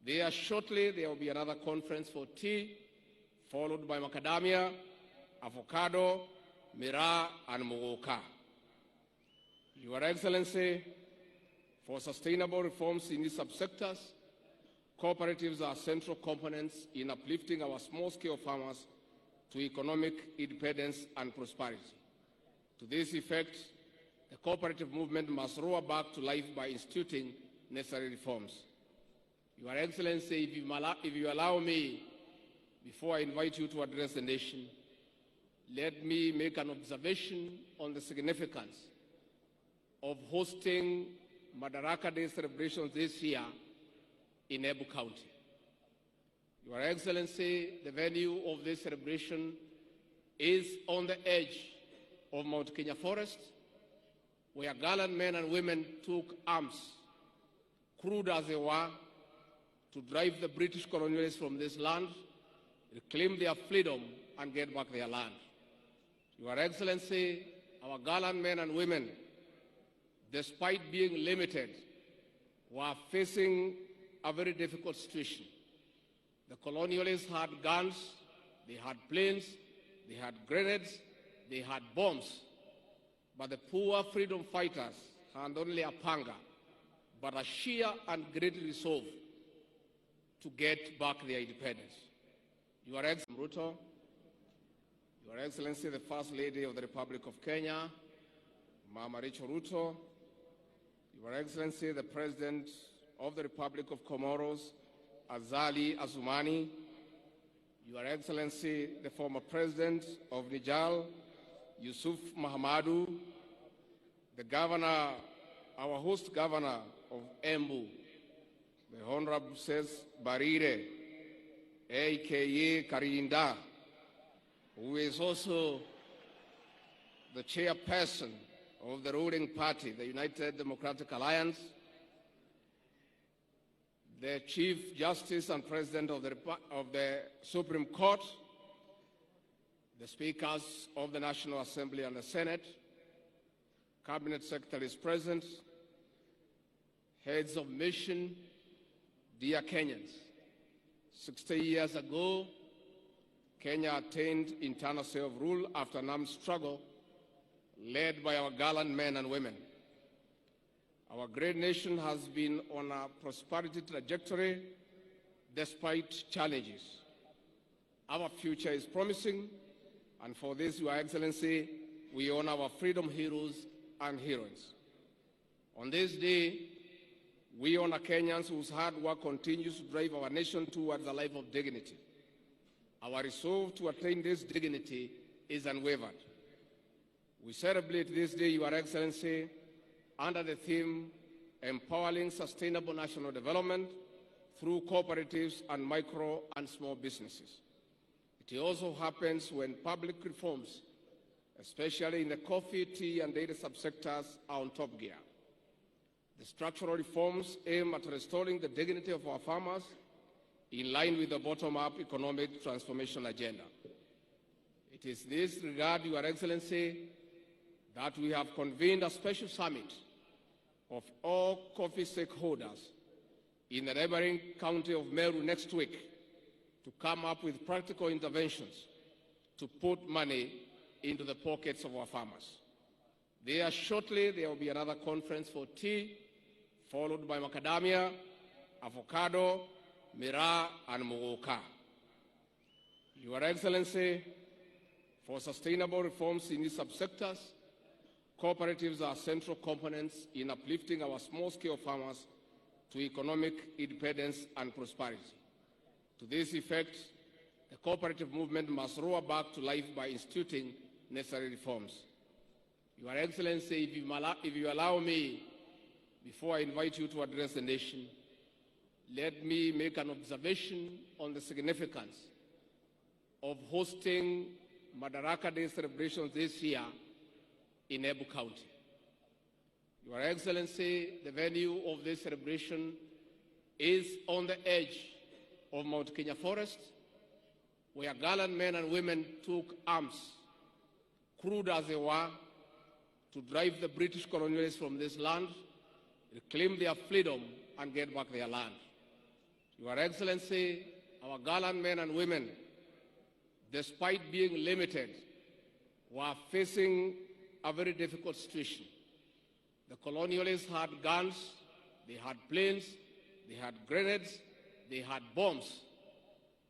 There shortly, there will be another conference for tea, followed by macadamia, avocado, miraa, and muguka. Your Excellency, for sustainable reforms in these subsectors, cooperatives are central components in uplifting our small-scale farmers to economic independence and prosperity. To this effect, the cooperative movement must roar back to life by instituting necessary reforms. Your Excellency, if you allow me, before I invite you to address the nation, let me make an observation on the significance of hosting Madaraka Day celebrations this year in Embu County. Your Excellency, the venue of this celebration is on the edge of Mount Kenya Forest, where gallant men and women took arms, crude as they were, to drive the British colonialists from this land, reclaim their freedom, and get back their land. Your Excellency, our gallant men and women, despite being limited, were facing a very difficult situation. The colonialists had guns, they had planes, they had grenades, they had bombs. But the poor freedom fighters had only a panga, but a sheer and great resolve to get back their independence. Your Excellency Ruto, Your Excellency, the First Lady of the Republic of Kenya, Mama Rachel Ruto, Your Excellency, the President of the Republic of Comoros, Azali Assoumani, Your Excellency, the former President of Niger, Yusuf Mahamadou, the Governor, our host Governor of Embu, the Honorable Ses Barire, a.k.a. Karinda, who is also the chairperson of the ruling party, the United Democratic Alliance, the Chief Justice and President of the Supreme Court, the Speakers of the National Assembly and the Senate, Cabinet Secretaries present, heads of mission, dear Kenyans. 60 years ago, Kenya attained internal self-rule after an armed struggle led by our gallant men and women. Our great nation has been on a prosperity trajectory despite challenges. Our future is promising, and for this, Your Excellency, we honor our freedom heroes and heroines. On this day, we honor Kenyans whose hard work continues to drive our nation towards a life of dignity. Our resolve to attain this dignity is unwavered. We celebrate this day, Your Excellency, under the theme, Empowering Sustainable National Development through Cooperatives and Micro and Small Businesses. It also happens when public reforms, especially in the coffee, tea, and dairy subsectors, are on top gear. The structural reforms aim at restoring the dignity of our farmers in line with the bottom-up economic transformation agenda. It is in this regard, Your Excellency, that we have convened a special summit of all coffee stakeholders in the neighboring county of Meru next week to come up with practical interventions to put money into the pockets of our farmers. There shortly, there will be another conference for tea, followed by macadamia, avocado, miraa, and muguka. Your Excellency, for sustainable reforms in these subsectors, cooperatives are central components in uplifting our small-scale farmers to economic independence and prosperity. To this effect, the cooperative movement must roar back to life by instituting necessary reforms. Your Excellency, if you allow me, before I invite you to address the nation, let me make an observation on the significance of hosting Madaraka Day celebrations this year in Embu County. Your Excellency, the venue of this celebration is on the edge of Mount Kenya Forest, where gallant men and women took arms, crude as they were, to drive the British colonialists from this land, reclaim their freedom, and get back their land. Your Excellency, our gallant men and women, despite being limited, were facing a very difficult situation. The colonialists had guns, they had planes, they had grenades, they had bombs.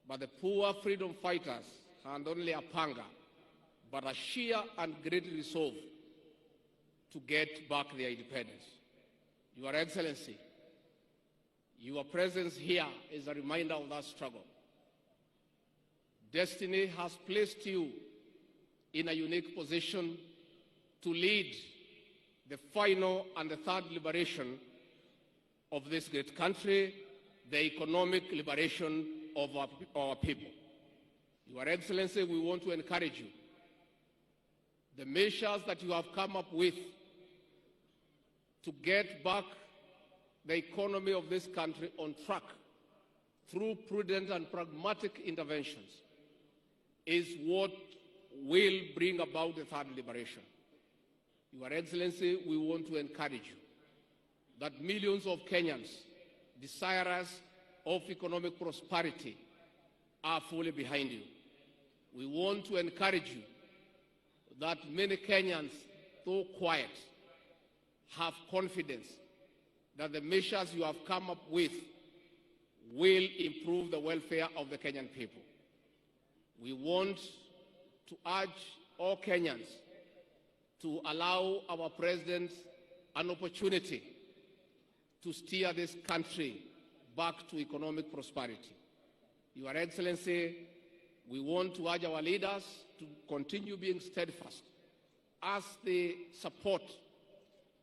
But the poor freedom fighters had only a panga, but a sheer and great resolve to get back their independence. Your Excellency, your presence here is a reminder of that struggle. Destiny has placed you in a unique position to lead the final and the third liberation of this great country, the economic liberation of our people. Your Excellency, we want to encourage you. The measures that you have come up with to get back the economy of this country on track through prudent and pragmatic interventions is what will bring about the third liberation. Your Excellency, we want to encourage you that millions of Kenyans desirous of economic prosperity are fully behind you. We want to encourage you that many Kenyans, though quiet, have confidence that the measures you have come up with will improve the welfare of the Kenyan people. We want to urge all Kenyans to allow our President an opportunity to steer this country back to economic prosperity. Your Excellency, we want to urge our leaders to continue being steadfast as they support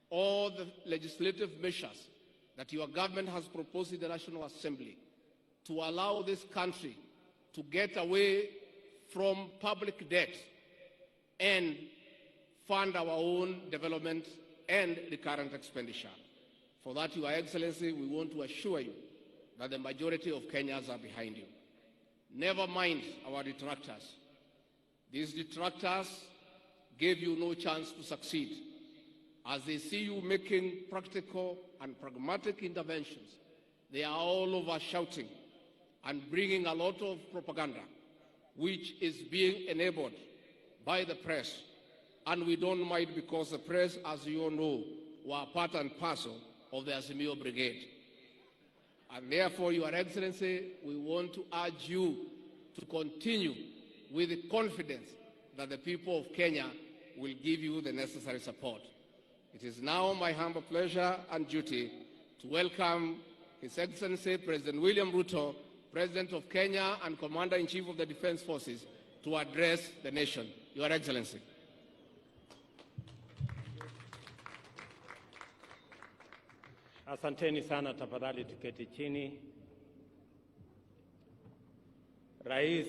all the legislative measures that your government has proposed in the National Assembly to allow this country to get away from public debt and fund our own development and recurrent expenditure. For that, Your Excellency, we want to assure you that the majority of Kenyans are behind you. Never mind our detractors. These detractors gave you no chance to succeed. As they see you making practical and pragmatic interventions, they are all over shouting and bringing a lot of propaganda, which is being enabled by the press. And we don't mind because the press, as you all know, were part and parcel of the Azimio brigade. And therefore, Your Excellency, we want to urge you to continue with the confidence that the people of Kenya will give you the necessary support. It is now my humble pleasure and duty to welcome His Excellency President William Ruto, President of Kenya and Commander-in-Chief of the Defense Forces, to address the nation. Your Excellency. Asanteni sana, tafadhali tuketi chini. Rais